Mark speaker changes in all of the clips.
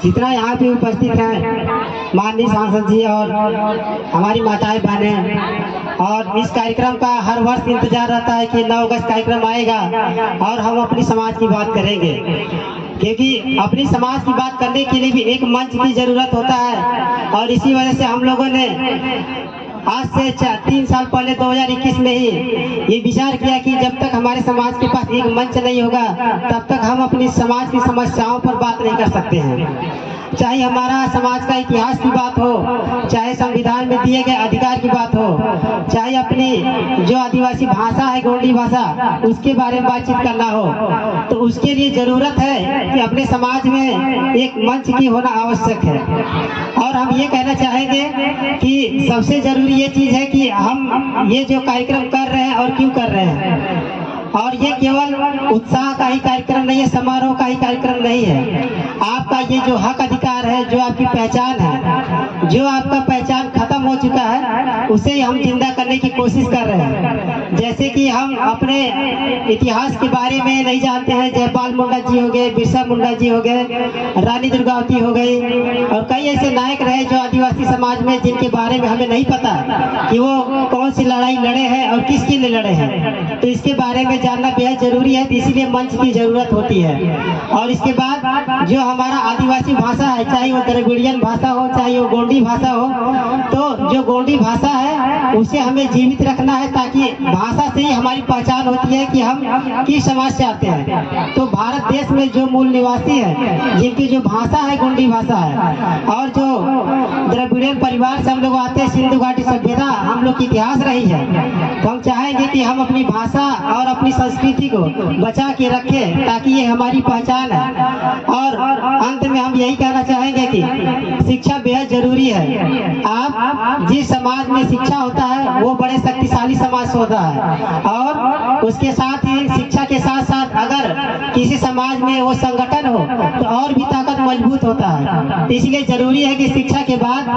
Speaker 1: जितना यहाँ पे उपस्थित हैं माननीय सांसद जी और हमारी माताएं बहनें, और इस कार्यक्रम का हर वर्ष इंतजार रहता है कि 9 अगस्त कार्यक्रम आएगा और हम अपनी समाज की बात करेंगे, क्योंकि अपनी समाज की बात करने के लिए भी एक मंच की जरूरत होता है। और इसी वजह से हम लोगों ने आज से 3 साल पहले 2021 में ही ये विचार किया कि जब तक हमारे समाज के पास एक मंच नहीं होगा तब तक हम अपनी समाज की समस्याओं पर बात नहीं कर सकते हैं। चाहे हमारा समाज का इतिहास की बात हो, चाहे संविधान में दिए गए अधिकार की बात हो, चाहे अपनी जो आदिवासी भाषा है गोंडी भाषा उसके बारे में बातचीत करना हो, तो उसके लिए जरूरत है कि अपने समाज में एक मंच की होना आवश्यक है। और हम ये कहना चाहेंगे कि सबसे जरूरी ये चीज है कि हम ये जो कार्यक्रम कर रहे हैं और क्यों कर रहे हैं, और ये केवल उत्साह का ही कार्यक्रम नहीं है, समारोह का ही कार्यक्रम नहीं है। आपका ये जो हक अधिकार है, जो आपकी पहचान है, जो आपका पहचान खत्म हो चुका है, उसे हम जिंदा करने की कोशिश कर रहे हैं। जैसे कि हम अपने इतिहास के बारे में नहीं जानते हैं, जयपाल मुंडा जी हो गए, बिरसा मुंडा जी हो गए, रानी दुर्गावती हो गई, और कई ऐसे नायक रहे जो आदिवासी समाज में जिनके बारे में हमें नहीं पता कि वो कौन सी लड़ाई लड़े हैं और किसके लिए लड़े हैं। तो इसके बारे में जानना बेहद जरूरी है, इसीलिए मंच की जरूरत होती है। और इसके बाद जो हमारा आदिवासी भाषा है, चाहे वो द्रविड़ियन भाषा हो, चाहे वो गोंडी भाषा हो, तो जो गोंडी भाषा है उसे हमें जीवित रखना है, ताकि भाषा से ही हमारी पहचान होती है कि हम किस समाज से आते हैं। तो भारत देश में जो मूल निवासी है, जिनकी जो भाषा है गोंडी भाषा है, और जो द्रविड़ियन परिवार से हम लोग आते हैं, सिंधु घाटी सभ्यता हम लोग की इतिहास रही है, तो हम चाहेंगे कि हम अपनी भाषा और अपनी संस्कृति को बचा के रखें, ताकि ये हमारी पहचान है। और अंत में हम यही कहना चाहेंगे कि शिक्षा बेहद जरूरी है। आप जिस समाज में शिक्षा होता है वो बड़े शक्तिशाली समाज होता है, और उसके साथ ही शिक्षा के साथ साथ अगर किसी समाज में वो संगठन हो तो और भी ताकत मजबूत होता है। तो इसलिए जरूरी है कि शिक्षा के बाद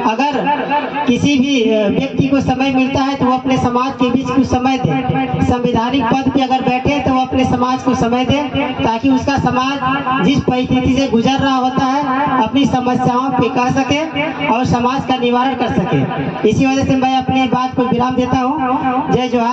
Speaker 1: अगर किसी भी व्यक्ति को समय मिलता है तो वो अपने समाज के बीच कुछ समय दे, संवैधानिक पद पे अगर बैठे तो वो अपने समाज को समय दे, ताकि उसका समाज जिस परिस्थिति से गुजर रहा होता है अपनी समस्याओं पे कह सके और समाज का निवारण कर सके। इसी वजह से मैं अपनी बात को विराम देता हूँ। जय जोहार।